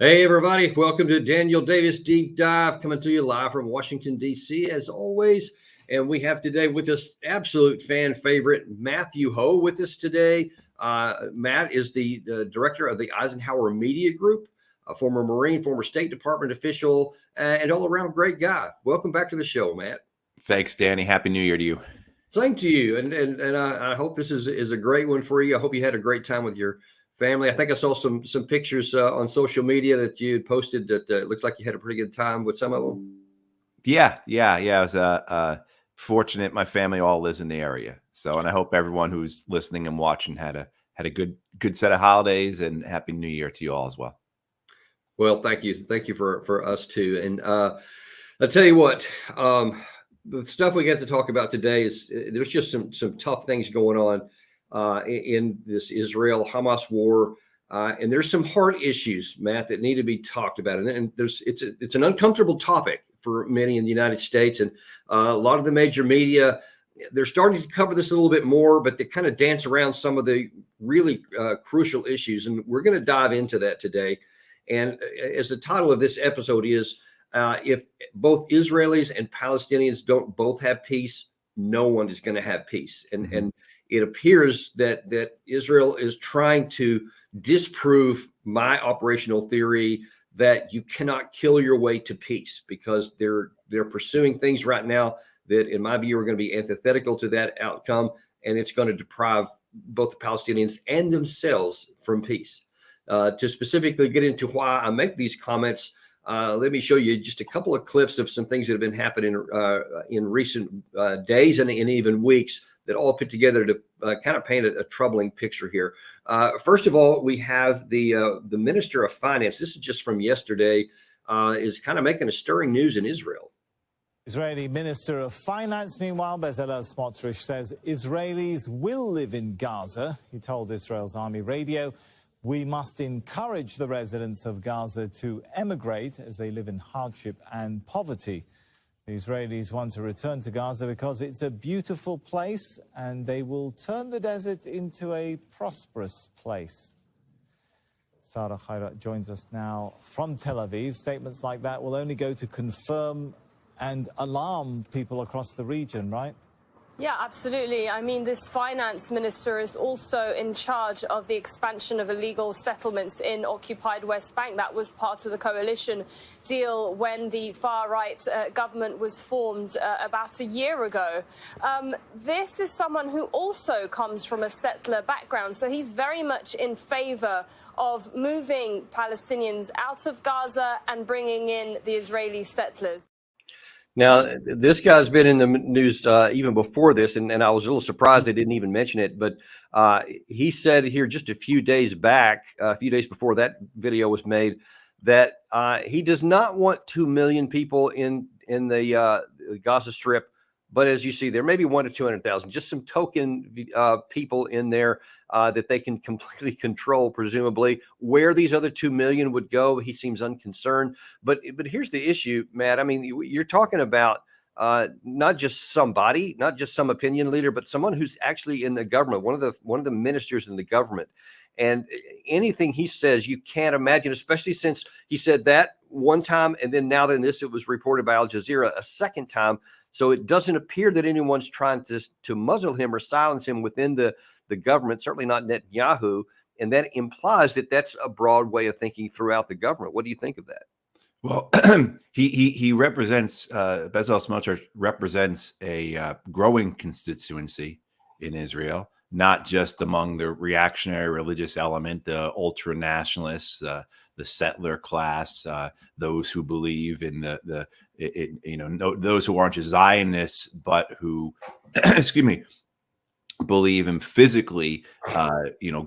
Hey, everybody. Welcome to Daniel Davis Deep Dive, coming to you live from Washington, D.C., as always. And we have today with us absolute fan favorite, Matthew Ho, with us today. Matt is the director of the Eisenhower Media Group, a former Marine, former State Department official, and all-around great guy. Welcome back to the show, Matt. Thanks, Danny. Happy New Year to you. Same to you. And I hope this is a great one for you. I hope you had a great time with your family. I think I saw some pictures on social media that you had posted that looked like you had a pretty good time with some of them. Yeah. I was fortunate. My family all lives in the area, and I hope everyone who's listening and watching had a good set of holidays, and Happy New Year to you all as well. Well, thank you for us too. And I'll tell you what, the stuff we get to talk about today is there's just some tough things going on in this Israel-Hamas war. And there's some hard issues, Matt, that need to be talked about. And it's an uncomfortable topic for many in the United States. And a lot of the major media, they're starting to cover this a little bit more, but they kind of dance around some of the really crucial issues. And we're going to dive into that today. And as the title of this episode is, if both Israelis and Palestinians don't both have peace, no one is going to have peace. And it appears that Israel is trying to disprove my operational theory that you cannot kill your way to peace, because they're pursuing things right now that, in my view, are going to be antithetical to that outcome, and it's going to deprive both the Palestinians and themselves from peace. To specifically get into why I make these comments, let me show you just a couple of clips of some things that have been happening in recent days and even weeks that all put together to kind of paint a troubling picture here. First of all, we have the Minister of Finance. This is just from yesterday, is kind of making a stirring news in Israel. Israeli Minister of Finance, meanwhile, Bezalel Smotrich, says Israelis will live in Gaza. He told Israel's Army Radio, "We must encourage the residents of Gaza to emigrate as they live in hardship and poverty." The Israelis want to return to Gaza because it's a beautiful place and they will turn the desert into a prosperous place. Sarah Khairat joins us now from Tel Aviv. Statements like that will only go to confirm and alarm people across the region, right? Yeah, absolutely. I mean, this finance minister is also in charge of the expansion of illegal settlements in occupied West Bank. That was part of the coalition deal when the far-right government was formed about a year ago. This is someone who also comes from a settler background, so he's very much in favor of moving Palestinians out of Gaza and bringing in the Israeli settlers. Now, this guy's been in the news even before this, and I was a little surprised they didn't even mention it. But he said here just a few days back, a few days before that video was made, that he does not want 2 million people in the Gaza Strip. But as you see, there may be 1 to 200,000, just some token people in there that they can completely control, presumably. Where these other 2 million would go, he seems unconcerned. But here's the issue, Matt. I mean, you're talking about not just somebody, not just some opinion leader, but someone who's actually in the government, one of the ministers in the government. And anything he says, you can't imagine, especially since he said that one time, and then now it was reported by Al Jazeera a second time. So it doesn't appear that anyone's trying to muzzle him or silence him within the government, certainly not Netanyahu. And that implies that that's a broad way of thinking throughout the government. What do you think of that? Well, he represents, Bezalel Smotrich represents a growing constituency in Israel, not just among the reactionary religious element, the ultra nationalists, the settler class, those who believe in those who aren't just Zionists, but who, excuse me, believe in physically,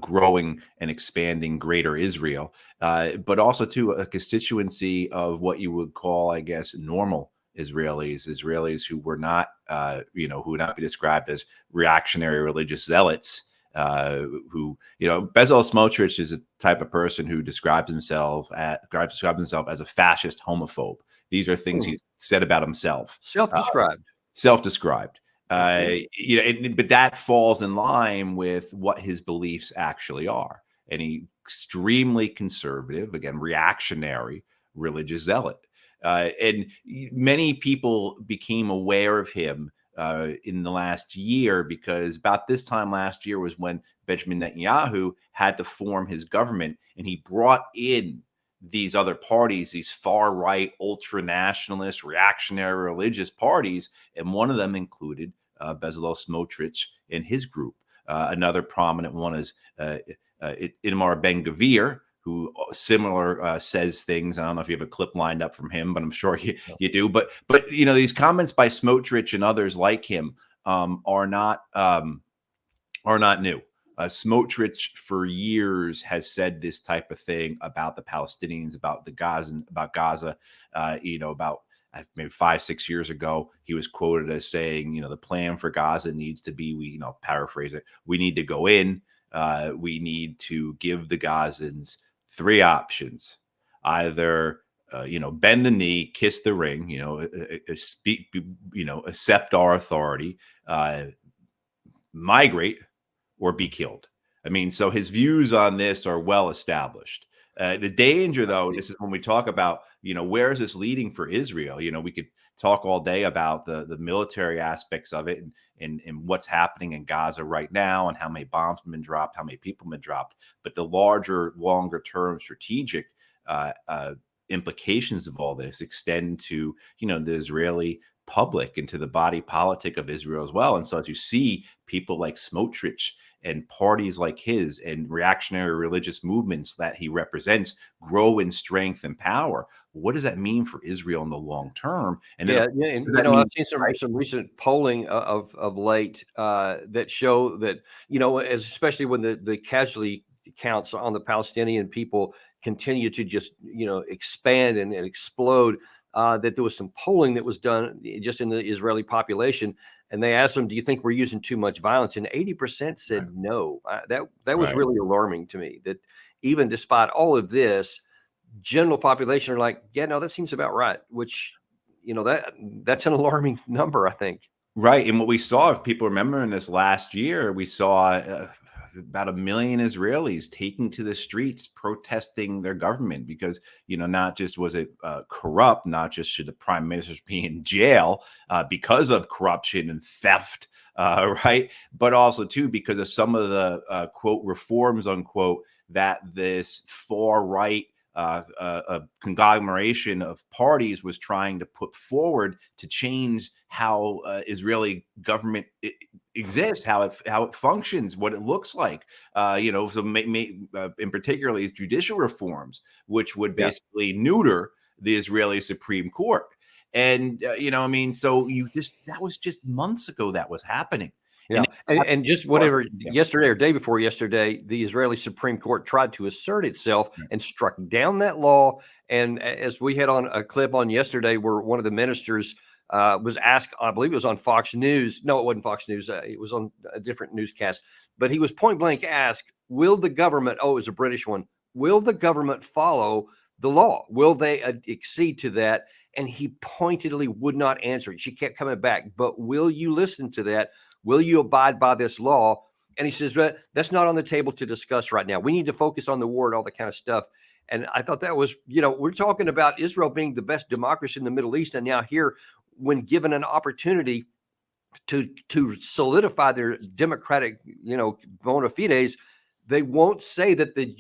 growing and expanding greater Israel, but also to a constituency of what you would call, I guess, normal Israelis who were not, who would not be described as reactionary religious zealots. Bezalel Smotrich is a type of person who describes himself as a fascist homophobe. These are things he's said about himself. Self-described. But that falls in line with what his beliefs actually are. and he extremely conservative, again, reactionary religious zealot. And many people became aware of him in the last year, because about this time last year was when Benjamin Netanyahu had to form his government, and he brought in these other parties, these far-right, ultra-nationalist, reactionary religious parties, and one of them included Bezalel Smotrich and his group. Another prominent one is Itamar Ben-Gvir, who similar says things. I don't know if you have a clip lined up from him, but I'm sure you do. But you know, these comments by Smotrich and others like him are not new. Smotrich for years has said this type of thing about the Palestinians, about Gaza. You know, about maybe 5-6 years ago, he was quoted as saying, you know, the plan for Gaza needs to be, we, you know, paraphrase it, we need to go in. We need to give the Gazans 3 options: either you know, bend the knee, kiss the ring, you know, speak, you know, accept our authority, migrate, or be killed. I mean, so his views on this are well established. The danger, though, this is when we talk about, you know, where is this leading for Israel? You know, we could talk all day about the military aspects of it and what's happening in Gaza right now, and how many bombs have been dropped, how many people have been dropped. But the larger, longer term strategic implications of all this extend to, you know, the Israeli public and to the body politic of Israel as well. And so as you see people like Smotrich and parties like his and reactionary religious movements that he represents grow in strength and power, what does that mean for Israel in the long term? And then, and you know, I've seen some recent polling of late that show that, you know, especially when the casualty counts on the Palestinian people continue to just, you know, expand and explode, that there was some polling that was done just in the Israeli population, and they asked them, do you think we're using too much violence? And 80% said no. That was really alarming to me, that even despite all of this, general population are like, yeah, no, that seems about right, which, you know, that's an alarming number, I think. Right. And what we saw, if people remember, in this last year, we saw about 1 million Israelis taking to the streets protesting their government, because, you know, not just was it corrupt, not just should the prime ministers be in jail because of corruption and theft, right, but also too because of some of the quote reforms unquote that this far right a conglomeration of parties was trying to put forward to change how Israeli government exists, how it functions, what it looks like. You know, so in particular, these judicial reforms, which would basically neuter the Israeli Supreme Court. And you know, I mean, so that was just months ago that was happening. Yeah, and just whatever, yesterday or day before yesterday, the Israeli Supreme Court tried to assert itself and struck down that law. And as we had on a clip on yesterday, where one of the ministers was asked, I believe it was on Fox News. No, it wasn't Fox News. It was on a different newscast. But he was point blank asked, will the government, it was a British one, will the government follow the law? Will they accede to that? And he pointedly would not answer it. She kept coming back, but will you listen to that? Will you abide by this law? And he says, well, that's not on the table to discuss right now. We need to focus on the war and all that kind of stuff. And I thought that was, you know, we're talking about Israel being the best democracy in the Middle East. And now here, when given an opportunity to solidify their democratic, you know, bona fides, they won't say that the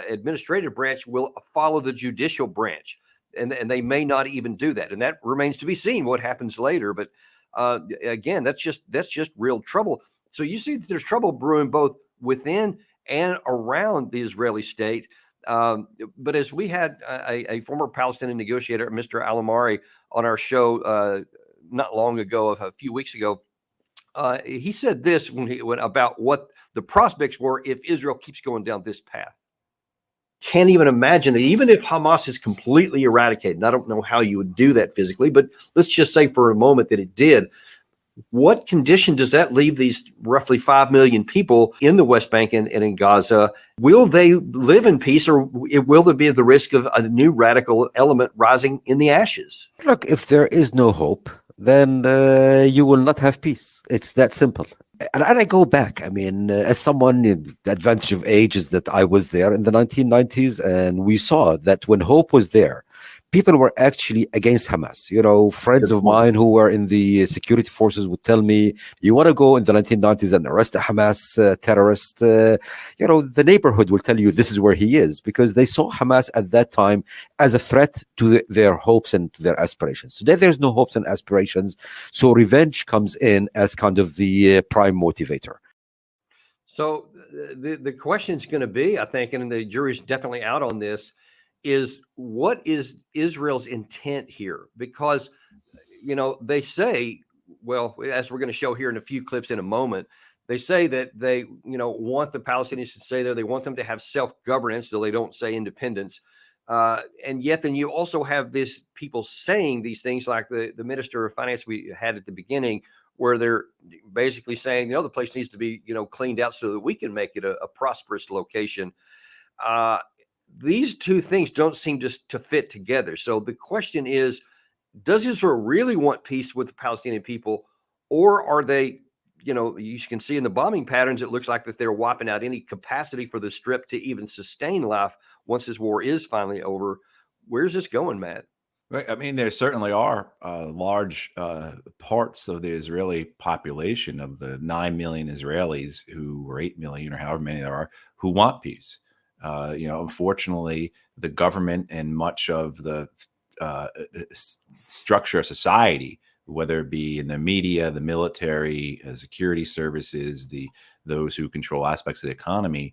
administrative branch will follow the judicial branch. And they may not even do that. And that remains to be seen what happens later. But again, that's just real trouble. So you see that there's trouble brewing both within and around the Israeli state. But as we had a former Palestinian negotiator, Mr. Alamari, on our show not long ago, a few weeks ago, he said this when he went about what the prospects were if Israel keeps going down this path. Can't even imagine that even if Hamas is completely eradicated, and I don't know how you would do that physically, but let's just say for a moment that it did, what condition does that leave these roughly 5 million people in the West Bank and in Gaza? Will they live in peace, or will there be the risk of a new radical element rising in the ashes? Look, if there is no hope, then you will not have peace. It's that simple. and I go back. I mean, as someone, the advantage of age is that I was there in the 1990s, and we saw that when hope was there, people were actually against Hamas. You know, friends Good of point. mine who were in the security forces would tell me, "You want to go in the 1990s and arrest a Hamas terrorist?" You know, the neighborhood will tell you this is where he is, because they saw Hamas at that time as a threat to their hopes and to their aspirations. Today, there's no hopes and aspirations, so revenge comes in as kind of the prime motivator. So the question is going to be, I think, and the jury's definitely out on this, is what is Israel's intent here? Because, you know, they say, well, as we're going to show here in a few clips in a moment, they say that they, you know, want the Palestinians to stay there. They want them to have self-governance, so they don't say independence. And yet then you also have this people saying these things like the Minister of Finance we had at the beginning, where they're basically saying, you know, the place needs to be, you know, cleaned out so that we can make it a prosperous location. Uh, these two things don't seem to fit together. So the question is, does Israel really want peace with the Palestinian people, or are they, you know, you can see in the bombing patterns, it looks like that they're wiping out any capacity for the Strip to even sustain life once this war is finally over. Where's this going, Matt? Right. I mean, there certainly are large parts of the Israeli population of the 9 million Israelis who, or 8 million, or however many there are, who want peace. You know, unfortunately, the government and much of the structure of society, whether it be in the media, the military, security services, those who control aspects of the economy,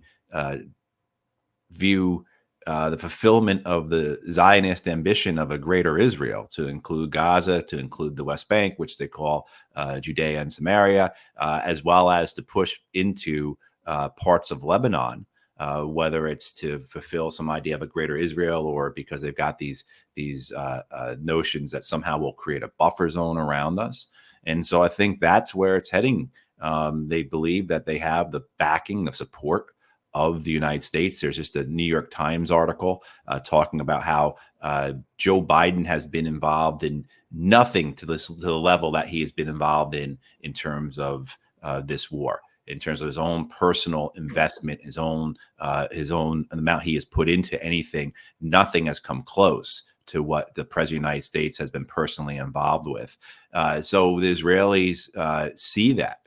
view the fulfillment of the Zionist ambition of a greater Israel, to include Gaza, to include the West Bank, which they call Judea and Samaria, as well as to push into parts of Lebanon, whether it's to fulfill some idea of a greater Israel, or because they've got these notions that somehow will create a buffer zone around us. And so I think that's where it's heading. They believe that they have the backing, the support of the United States. There's just a New York Times article talking about how Joe Biden has been involved in nothing to the level that he has been involved in terms of this war, in terms of his own personal investment, his own amount he has put into anything. Nothing has come close to what the President of the United States has been personally involved with. So the Israelis see that.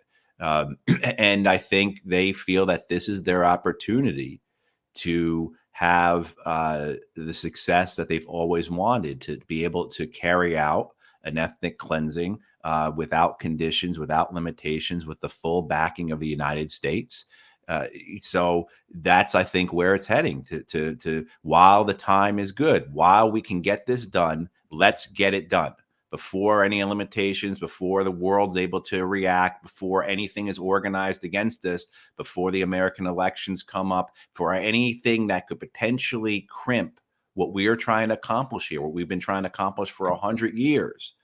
And I think they feel that this is their opportunity to have the success that they've always wanted, to be able to carry out an ethnic cleansing without conditions, without limitations, with the full backing of the United States. So that's, I think, where it's heading to while the time is good, while we can get this done, let's get it done before any limitations, before the world's able to react, before anything is organized against us, before the American elections come up, for anything that could potentially crimp what we are trying to accomplish here, what we've been trying to accomplish for 100 years.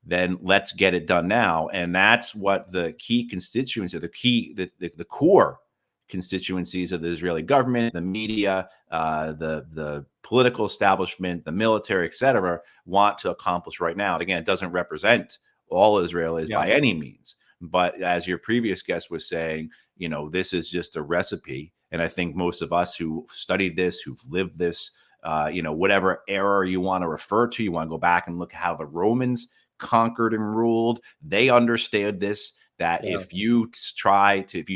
Then let's get it done now. And that's what the key constituents, or the core constituencies of the Israeli government, the media, the political establishment, the military, et cetera, want to accomplish right now. And again, it doesn't represent all Israelis by any means. But as your previous guest was saying, you know, this is just a recipe. And I think most of us who studied this, who've lived this, you know, whatever era you want to refer to, you want to go back and look at how the Romans conquered and ruled. They understood this, that if you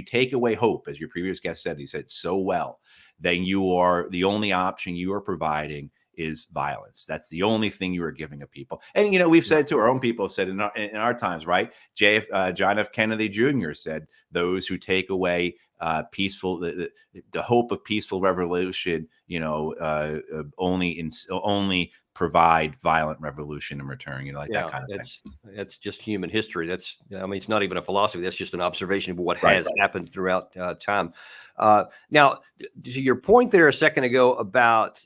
take away hope, as your previous guest said, he said so well, then the only option you are providing is violence. That's the only thing you are giving a people. And, you know, we've said to our own people, said in our times, right? John F. Kennedy Jr. said, those who take away the hope of peaceful revolution, you know, only provide violent revolution in return, you know, like that kind of thing. That's just human history. That's, I mean, it's not even a philosophy. That's just an observation of what has happened throughout time. Now, to your point there a second ago about,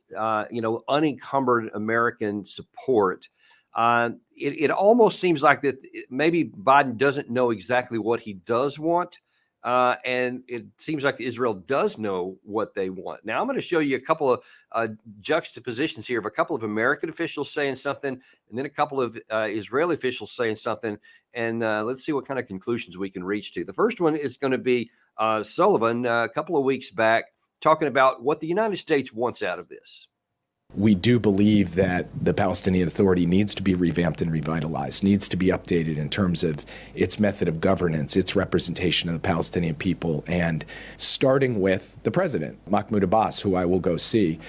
you know, unencumbered American support, it almost seems like that maybe Biden doesn't know exactly what he does want. And it seems like Israel does know what they want. Now, I'm going to show you a couple of juxtapositions here of a couple of American officials saying something, and then a couple of Israeli officials saying something. And let's see what kind of conclusions we can reach to. The first one is going to be Sullivan a couple of weeks back talking about what the United States wants out of this. We do believe that the Palestinian Authority needs to be revamped and revitalized, needs to be updated in terms of its method of governance, its representation of the Palestinian people, and starting with the president, Mahmoud Abbas, who I will go see.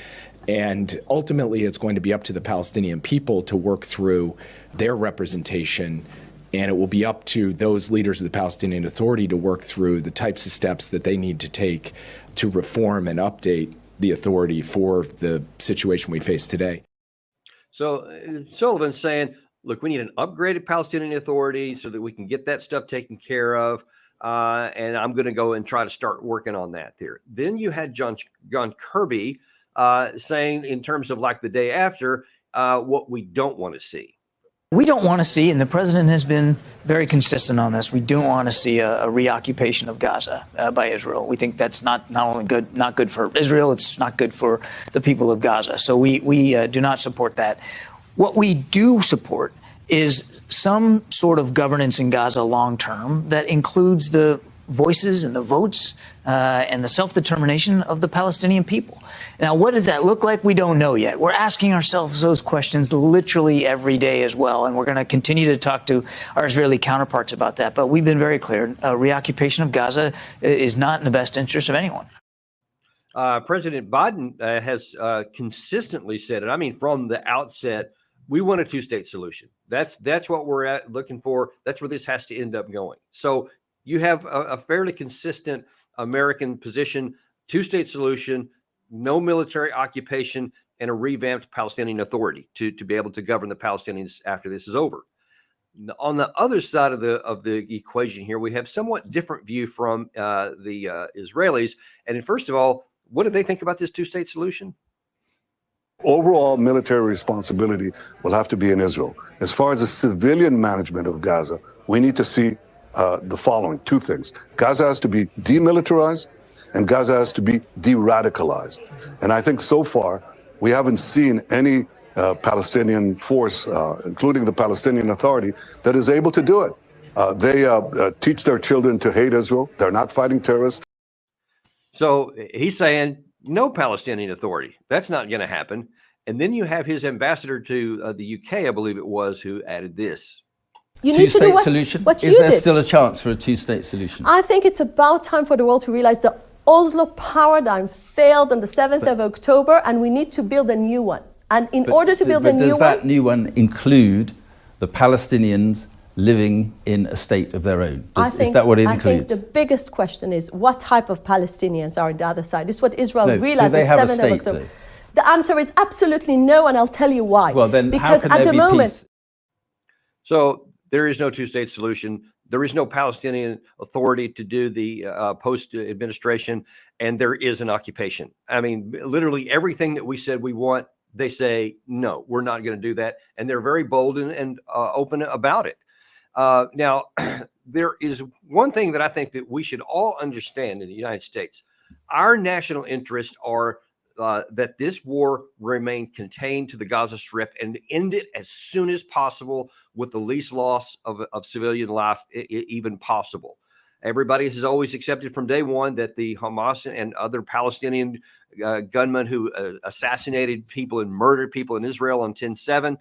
And ultimately, it's going to be up to the Palestinian people to work through their representation, and it will be up to those leaders of the Palestinian Authority to work through the types of steps that they need to take to reform and update the authority for the situation we face today. So Sullivan's saying, look, we need an upgraded Palestinian Authority so that we can get that stuff taken care of. And I'm going to go and try to start working on that there. Then you had John Kirby saying in terms of like the day after, what we don't want to see. We don't want to see, and the president has been very consistent on this, we don't want to see a reoccupation of Gaza by Israel. We think that's not only not good for Israel, it's not good for the people of Gaza. So we do not support that. What we do support is some sort of governance in Gaza long term that includes the voices and the votes and the self-determination of the Palestinian people. Now, what does that look like? We don't know yet. We're asking ourselves those questions literally every day as well, and we're going to continue to talk to our Israeli counterparts about that. But we've been very clear. Reoccupation of Gaza is not in the best interest of anyone. President Biden has consistently said, and I mean from the outset, we want a two-state solution. That's what we're looking for. That's where this has to end up going. So you have a fairly consistent American position, two-state solution, no military occupation, and a revamped Palestinian Authority to be able to govern the Palestinians after this is over. On the other side of the equation here, we have somewhat different view from the Israelis. And first of all, what do they think about this two-state solution? Overall military responsibility will have to be in Israel. As far as the civilian management of Gaza, we need to see the following two things. Gaza has to be demilitarized and Gaza has to be de-radicalized. And I think so far we haven't seen any Palestinian force, including the Palestinian Authority, that is able to do it. They teach their children to hate Israel. They're not fighting terrorists. So he's saying no Palestinian Authority. That's not going to happen. And then you have his ambassador to the UK, I believe it was, who added this. Two-state solution? Is there still a chance for a two-state solution? I think it's about time for the world to realize the Oslo paradigm failed on the 7th of October, and we need to build a new one. And in order to build a new one... Does that new one include the Palestinians living in a state of their own? Is that what it includes? I think the biggest question is what type of Palestinians are on the other side. This is what Israel realized do they have on a 7th state, of October. though? The answer is absolutely no, and I'll tell you why. Well, then because how can at there the be moment, peace? So there is no two-state solution. There is no Palestinian Authority to do the post-administration, and there is an occupation. I mean, literally everything that we said we want, they say, no, we're not going to do that. And they're very bold and open about it. Now, there is one thing that I think that we should all understand in the United States. Our national interests are that this war remain contained to the Gaza Strip and end it as soon as possible with the least loss of civilian life even possible. Everybody has always accepted from day one that the Hamas and other Palestinian gunmen who assassinated people and murdered people in Israel on 10/7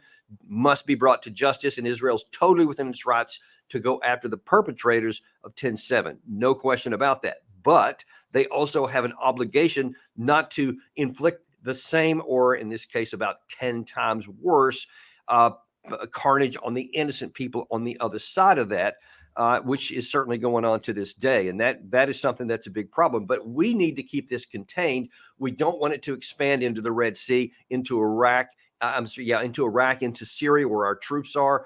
must be brought to justice, and Israel's totally within its rights to go after the perpetrators of 10/7. No question about that. But they also have an obligation not to inflict the same, or in this case, about 10 times worse, carnage on the innocent people on the other side of that, which is certainly going on to this day. And that is something that's a big problem. But we need to keep this contained. We don't want it to expand into the Red Sea, into Iraq, into Syria, where our troops are,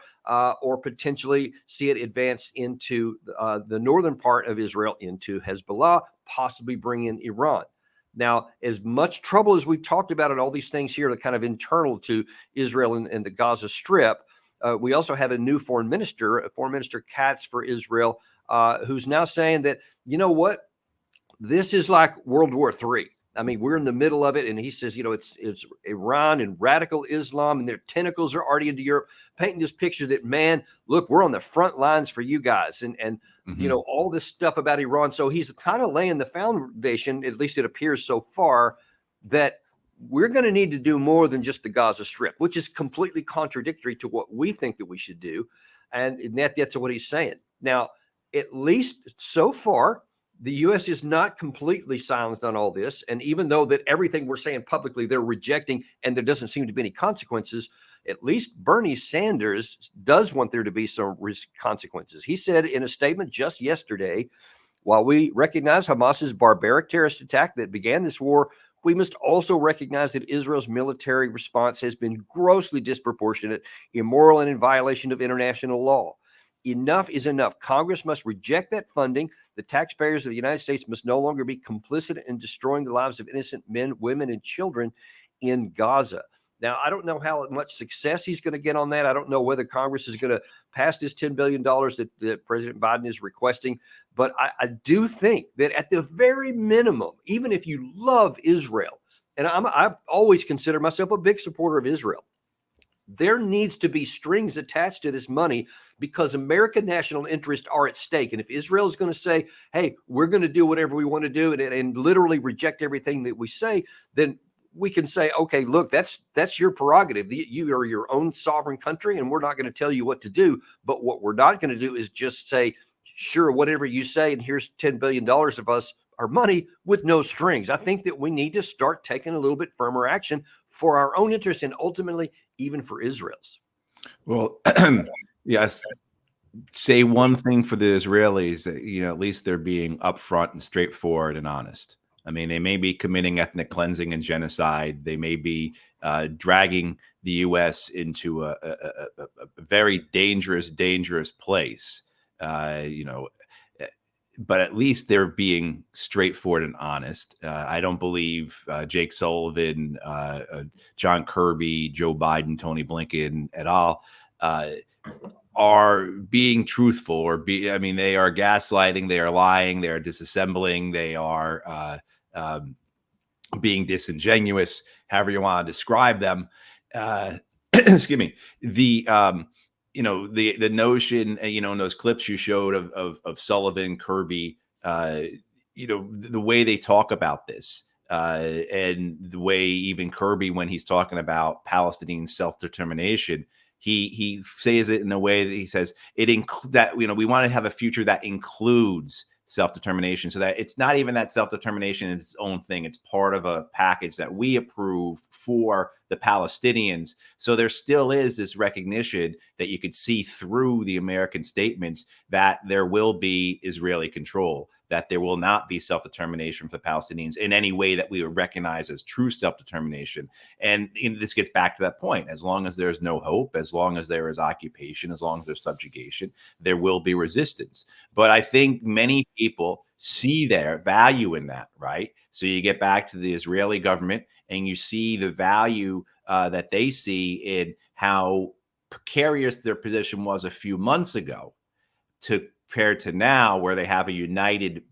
or potentially see it advance into the northern part of Israel, into Hezbollah, possibly bring in Iran. Now, as much trouble as we've talked about and all these things here that kind of internal to Israel and the Gaza Strip, we also have a new foreign minister Katz for Israel, who's now saying that, you know what, this is like World War III. I mean, we're in the middle of it. And he says, you know, it's Iran and radical Islam and their tentacles are already into Europe, painting this picture that, man, look, we're on the front lines for you guys. And you know, all this stuff about Iran. So he's kind of laying the foundation, at least it appears so far, that we're going to need to do more than just the Gaza Strip, which is completely contradictory to what we think that we should do. And that's what he's saying. Now, at least so far, the U.S. is not completely silenced on all this. And even though that everything we're saying publicly, they're rejecting, and there doesn't seem to be any consequences, at least Bernie Sanders does want there to be some consequences. He said in a statement just yesterday, while we recognize Hamas's barbaric terrorist attack that began this war, we must also recognize that Israel's military response has been grossly disproportionate, immoral, and in violation of international law. Enough is enough. Congress must reject that funding. The taxpayers of the United States must no longer be complicit in destroying the lives of innocent men, women, and children in Gaza. Now, I don't know how much success he's going to get on that. I don't know whether Congress is going to pass this $10 billion that President Biden is requesting. But I do think that at the very minimum, even if you love Israel, and I've always considered myself a big supporter of Israel, there needs to be strings attached to this money because American national interests are at stake. And if Israel is going to say, hey, we're going to do whatever we want to do and literally reject everything that we say, then we can say, okay, look, that's your prerogative. You are your own sovereign country, and we're not going to tell you what to do. But what we're not going to do is just say, sure, whatever you say, and here's $10 billion of our money with no strings. I think that we need to start taking a little bit firmer action for our own interest and ultimately even for Israel's. Well, yes. Say one thing for the Israelis that, you know, at least they're being upfront and straightforward and honest. I mean, they may be committing ethnic cleansing and genocide. They may be dragging the U.S. into a very dangerous place. You know, but at least they're being straightforward and honest. I don't believe Jake Sullivan, John Kirby, Joe Biden, Tony Blinken et al. Are being truthful or I mean, they are gaslighting, they are lying, they are disassembling, they are being disingenuous, however you want to describe them. Excuse me. You know, the notion, you know, in those clips you showed of Sullivan, Kirby, you know, the way they talk about this, and the way even Kirby, when he's talking about Palestinian self-determination, he says it in a way that he says that, you know, we want to have a future that includes self-determination, so that it's not even that self-determination is its own thing. It's part of a package that we approve for the Palestinians. So there still is this recognition that you could see through the American statements that there will be Israeli control, that there will not be self-determination for the Palestinians in any way that we would recognize as true self-determination. And this gets back to that point. As long as there's no hope, as long as there is occupation, as long as there's subjugation, there will be resistance. But I think many people see their value in that, right? So you get back to the Israeli government and you see the value that they see in how precarious their position was a few months ago compared to now, where they have a united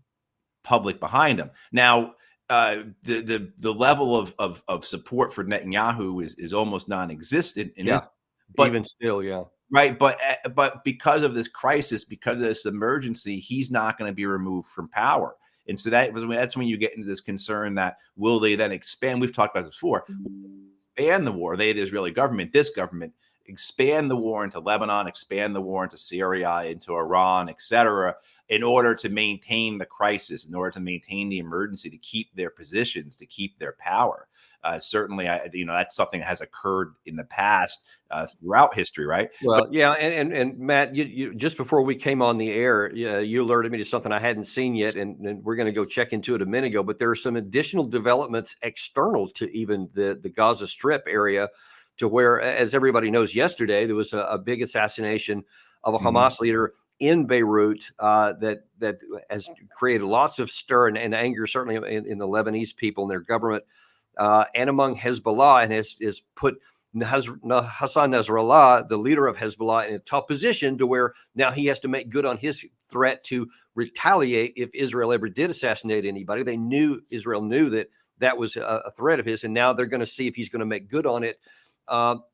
public behind them. Now, the level of support for Netanyahu is almost non-existent. But even still, yeah. Right. But because of this crisis, because of this emergency, he's not going to be removed from power. And so that's when you get into this concern that will they then expand? We've talked about this before. Expand the war. The Israeli government, this government, expand the war into Lebanon, expand the war into Syria, into Iran, etc., in order to maintain the crisis, in order to maintain the emergency, to keep their positions, to keep their power. Certainly, you know, that's something that has occurred in the past throughout history, right? Well, yeah, and Matt, you just before we came on the air, you alerted me to something I hadn't seen yet, and we're going to go check into it a minute ago. But there are some additional developments external to even the Gaza Strip area, to where, as everybody knows, yesterday there was a big assassination of a Hamas leader in Beirut that has created lots of stir and anger, certainly in the Lebanese people and their government, and among Hezbollah, and has put Hassan Nasrallah, the leader of Hezbollah, in a tough position to where now he has to make good on his threat to retaliate if Israel ever did assassinate anybody. Israel knew that was a threat of his, and now they're going to see if he's going to make good on it.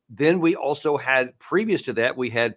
Then we also had, previous to that, we had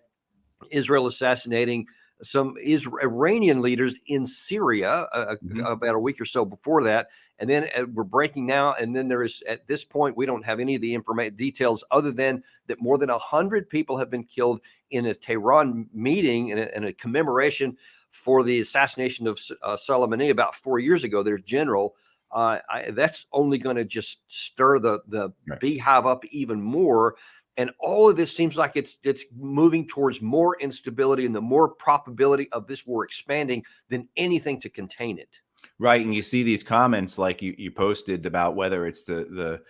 Israel assassinating some Iranian leaders in Syria about a week or so before that. And then we're breaking now. And then there is, at this point, we don't have any of the details other than that more than 100 people have been killed in a Tehran meeting in a commemoration for the assassination of Soleimani about 4 years ago. There's general. That's only going to just stir the beehive up even more. And all of this seems like it's moving towards more instability and the more probability of this war expanding than anything to contain it. Right. And you see these comments like you posted about whether it's the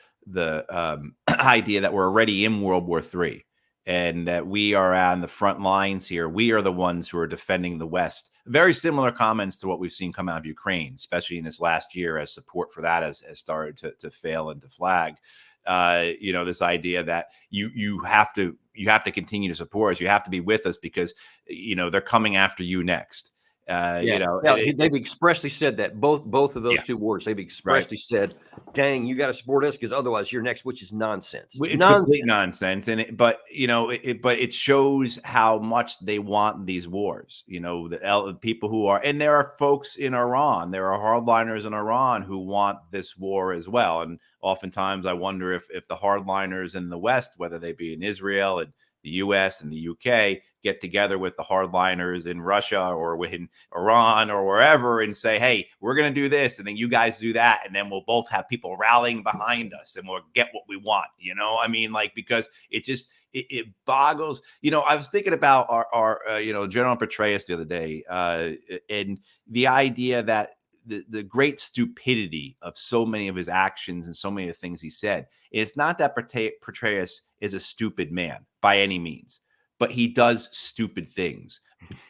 idea that we're already in World War III and that we are on the front lines here. We are the ones who are defending the West. Very similar comments to what we've seen come out of Ukraine, especially in this last year, as support for that has started to fail and to flag. This idea that you have to continue to support us. You have to be with us because, they're coming after you next. They've expressly said that both of those two wars, they've expressly said, dang, you got to support us because otherwise you're next, which is nonsense. It's complete nonsense. But it shows how much they want these wars. The people who are, and there are folks in Iran, there are hardliners in Iran who want this war as well. And oftentimes I wonder if the hardliners in the West, whether they be in Israel and the US and the UK, get together with the hardliners in Russia or in Iran or wherever and say, hey, we're going to do this. And then you guys do that. And then we'll both have people rallying behind us and we'll get what we want. Because it boggles. I was thinking about our General Petraeus the other day and the idea that the great stupidity of so many of his actions and so many of the things he said. It's not that Petraeus is a stupid man by any means, but he does stupid things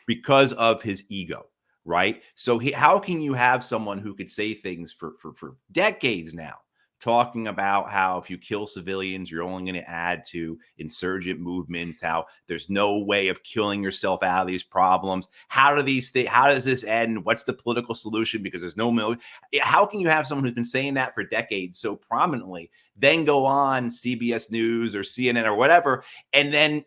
because of his ego, right? So how can you have someone who could say things for decades now, talking about how if you kill civilians, you're only going to add to insurgent movements, how there's no way of killing yourself out of these problems. How does this end? What's the political solution? Because there's no military. How can you have someone who's been saying that for decades so prominently, then go on CBS News or CNN or whatever, and then,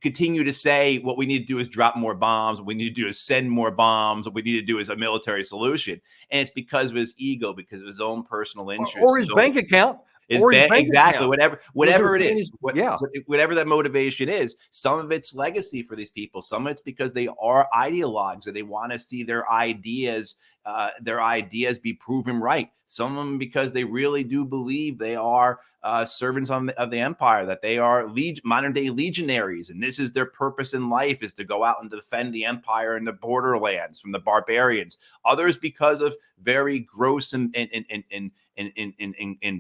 continue to say what we need to do is drop more bombs. What we need to do is send more bombs. What we need to do is a military solution. And it's because of his ego, because of his own personal interest. Or his bank account. Exactly. Whatever it is. Whatever that motivation is. Some of it's legacy for these people. Some of it's because they are ideologues and they want to see their ideas be proven right. Some of them because they really do believe they are servants of the empire, that they are modern day legionaries, and this is their purpose in life, is to go out and defend the empire and the borderlands from the barbarians. Others because of very gross and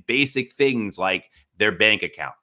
basic things like their bank account.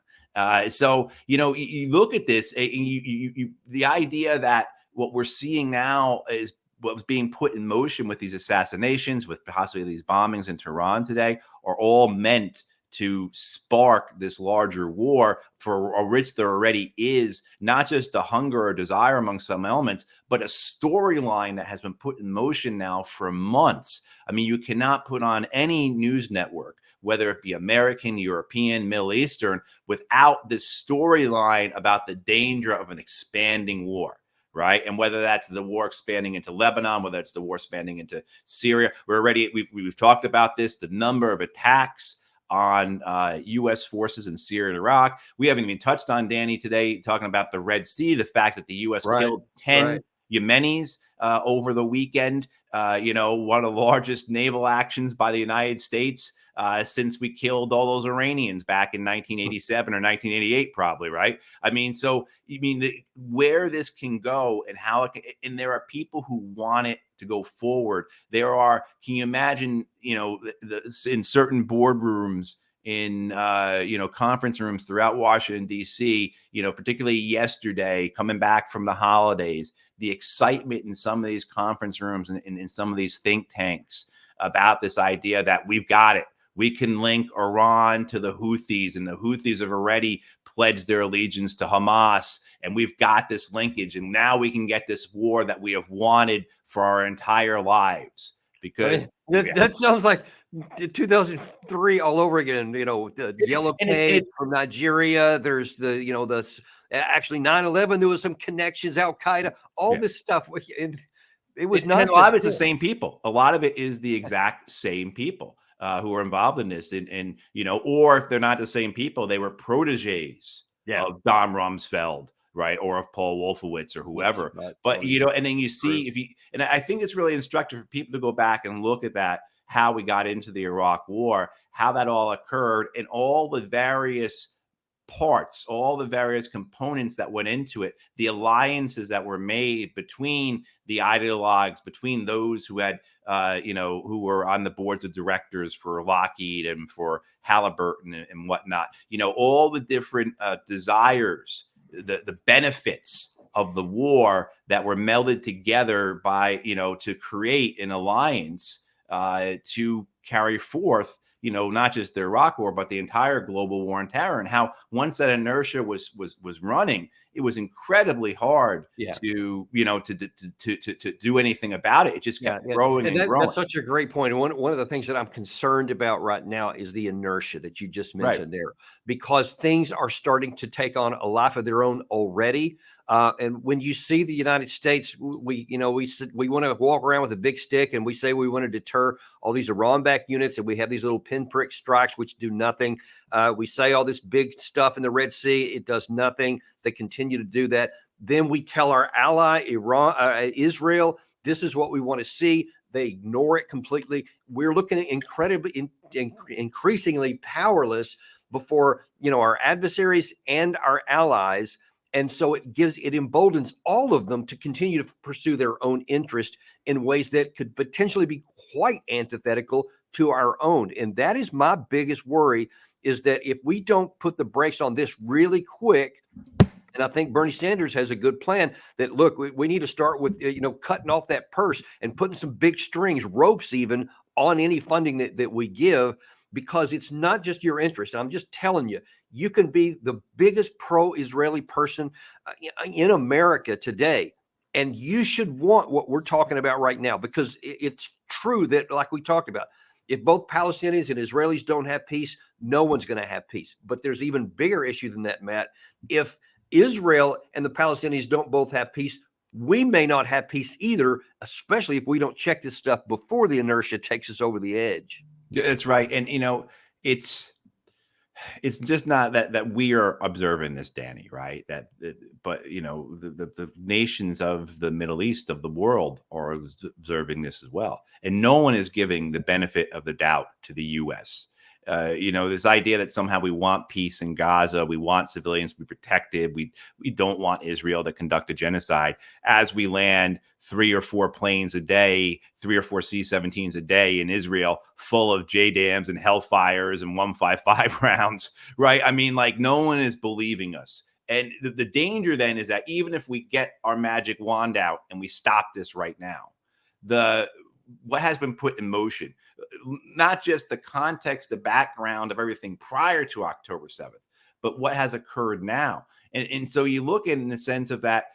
So you look at this, and the idea that what we're seeing now is what was being put in motion with these assassinations, with possibly these bombings in Tehran today, are all meant to spark this larger war for which there already is not just a hunger or desire among some elements, but a storyline that has been put in motion now for months. I mean, you cannot put on any news network, whether it be American, European, Middle Eastern, without this storyline about the danger of an expanding war. Right. And whether that's the war expanding into Lebanon, whether it's the war expanding into Syria, we've talked about this, the number of attacks on U.S. forces in Syria and Iraq. We haven't even touched on, Danny, today, talking about the Red Sea, the fact that the U.S. killed 10 Yemenis over the weekend, one of the largest naval actions by the United States since we killed all those Iranians back in 1987 or 1988, probably, right? I mean, so where this can go and how and there are people who want it to go forward. Can you imagine, in certain boardrooms, in conference rooms throughout Washington, D.C., particularly yesterday, coming back from the holidays, the excitement in some of these conference rooms and in some of these think tanks about this idea that we've got it. We can link Iran to the Houthis, and the Houthis have already pledged their allegiance to Hamas, and we've got this linkage, and now we can get this war that we have wanted for our entire lives. Because that sounds like 2003 all over again. The yellow page from Nigeria. There's actually 9/11. There was some connections, Al Qaeda, all this stuff. And it was not. And a lot of it's the same people. A lot of it is the exact same people who are involved in this, and or if they're not the same people, they were proteges of Don Rumsfeld, right, or of Paul Wolfowitz or whoever. But and then you see and I think it's really instructive for people to go back and look at that, how we got into the Iraq War, how that all occurred, and all the various parts, all the various components that went into it, the alliances that were made between the ideologues, between those who had, who were on the boards of directors for Lockheed and for Halliburton and whatnot, all the different desires, the benefits of the war that were melded together by, to create an alliance to carry forth, not just the Iraq War, but the entire global war on terror, and how once that inertia was running, it was incredibly hard to do anything about it. It just kept growing and growing. That's such a great point. And one of the things that I'm concerned about right now is the inertia that you just mentioned there, because things are starting to take on a life of their own already. And when you see the United States, we want to walk around with a big stick and we say we want to deter all these Iran-backed units, and we have these little pinprick strikes which do nothing. We say all this big stuff in the Red Sea, it does nothing. They continue to do that. Then we tell our ally Israel, this is what we want to see. They ignore it completely. We're looking at increasingly powerless before our adversaries and our allies. And so it emboldens all of them to continue to pursue their own interest in ways that could potentially be quite antithetical to our own. And that is my biggest worry, is that if we don't put the brakes on this really quick, and I think Bernie Sanders has a good plan, that, look, we need to start with, cutting off that purse and putting some big strings, ropes even, on any funding that we give, because it's not just your interest. I'm just telling you, you can be the biggest pro-Israeli person in America today, and you should want what we're talking about right now, because it's true that, like we talked about, if both Palestinians and Israelis don't have peace, no one's going to have peace. But there's even bigger issue than that, Matt. If Israel and the Palestinians don't both have peace, we may not have peace either, especially if we don't check this stuff before the inertia takes us over the edge. That's right. And, it's just not that we are observing this, Danny, right? But the nations of the Middle East, of the world, are observing this as well. And no one is giving the benefit of the doubt to the U.S. This idea that somehow we want peace in Gaza, we want civilians to be protected, we don't want Israel to conduct a genocide, as we land 3 or 4 planes a day, 3 or 4 C-17s a day in Israel, full of JDAMs and Hellfires and 155 rounds, right? I mean, no one is believing us. And the danger then is that even if we get our magic wand out and we stop this right now, what has been put in motion, not just the context, the background of everything prior to October 7th, but what has occurred now. And so you look at it in the sense of that,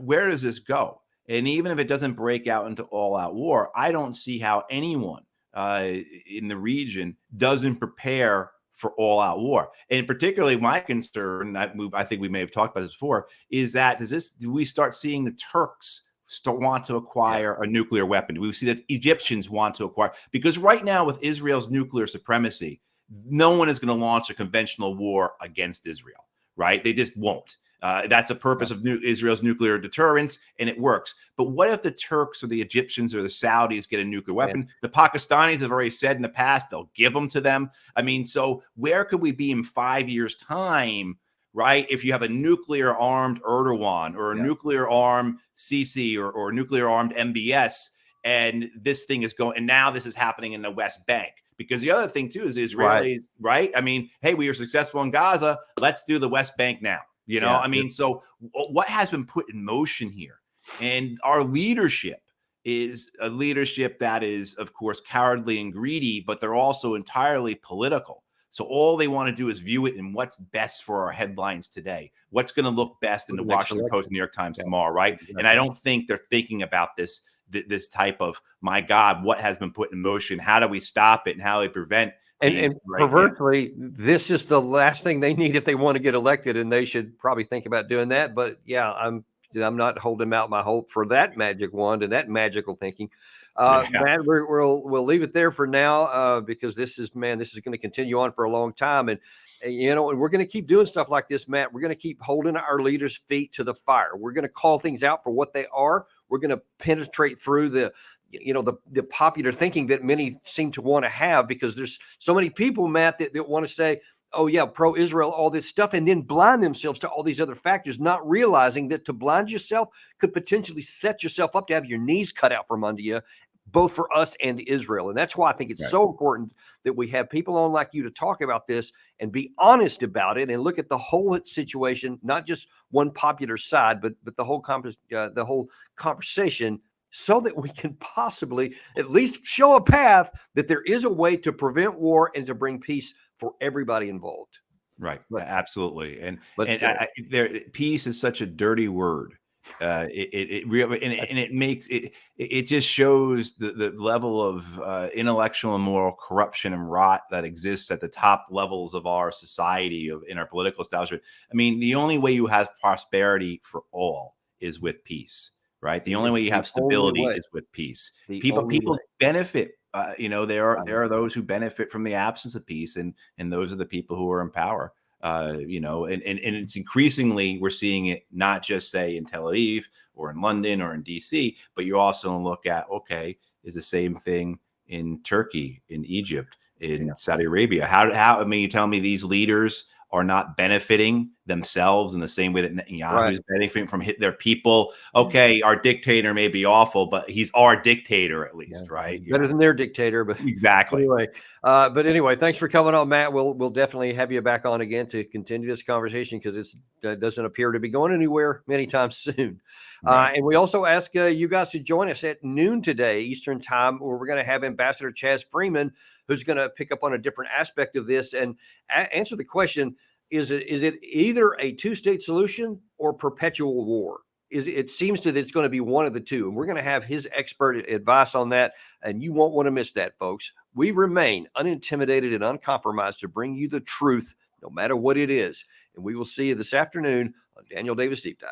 where does this go? And even if it doesn't break out into all-out war, I don't see how anyone in the region doesn't prepare for all-out war. And particularly my concern, I think we may have talked about this before, is that do we start seeing the Turks want to acquire a nuclear weapon? We see that Egyptians want to acquire, because right now with Israel's nuclear supremacy, no one is going to launch a conventional war against Israel, right? They just won't. That's the purpose of Israel's nuclear deterrence, and it works. But what if the Turks or the Egyptians or the Saudis get a nuclear weapon? The Pakistanis have already said in the past they'll give them to them. I mean, so where could we be in 5 years' time, right? If you have a nuclear armed Erdogan or a nuclear armed Sisi or nuclear armed MBS, and this thing is going, and now this is happening in the West Bank. Because the other thing too is Israelis, right? I mean, hey, we were successful in Gaza. Let's do the West Bank now. I mean, so what has been put in motion here, and our leadership is a leadership that is, of course, cowardly and greedy, but they're also entirely political. So all they want to do is view it in what's best for our headlines today. What's going to look best in the Washington Post, New York Times tomorrow, right? Exactly. And I don't think they're thinking about this type of, my God, what has been put in motion? How do we stop it? And how do we prevent? And perversely, this is the last thing they need if they want to get elected, and they should probably think about doing that. But yeah, I'm not holding out my hope for that magic wand and that magical thinking. Matt, we'll leave it there for now because this is going to continue on for a long time, and you know, and we're going to keep doing stuff like this, Matt. We're going to keep holding our leaders' feet to the fire. We're going to call things out for what they are. We're going to penetrate through the popular thinking that many seem to want to have, because there's so many people, Matt, that want to say, oh yeah, pro-Israel, all this stuff, and then blind themselves to all these other factors, not realizing that to blind yourself could potentially set yourself up to have your knees cut out from under you, both for us and Israel. And that's why I think it's so important that we have people on like you to talk about this and be honest about it and look at the whole situation, not just one popular side, but the whole conversation, so that we can possibly at least show a path that there is a way to prevent war and to bring peace for everybody involved. Right. Absolutely. And peace is such a dirty word. It just shows the level of intellectual and moral corruption and rot that exists at the top levels of our society, in our political establishment. I mean, the only way you have prosperity for all is with peace. Right. The only way you have stability is with peace. People benefit. There are those who benefit from the absence of peace, and those are the people who are in power. And it's increasingly, we're seeing it not just say in Tel Aviv or in London or in DC, but you also look at, is the same thing in Turkey, in Egypt, in Saudi Arabia. How you tell me these leaders are not benefiting themselves in the same way that Netanyahu is benefiting from their people? Okay, our dictator may be awful, but he's our dictator at least, right? Better than their dictator, but exactly. Anyway, thanks for coming on, Matt. We'll definitely have you back on again to continue this conversation, because it doesn't appear to be going anywhere anytime soon. And we also ask you guys to join us at noon today, Eastern time, where we're going to have Ambassador Chaz Freeman, who's going to pick up on a different aspect of this and answer the question: Is it either a two-state solution or perpetual war? It seems that it's going to be one of the two, and we're going to have his expert advice on that, and you won't want to miss that, folks. We remain unintimidated and uncompromised to bring you the truth, no matter what it is. And we will see you this afternoon on Daniel Davis Deep Dive.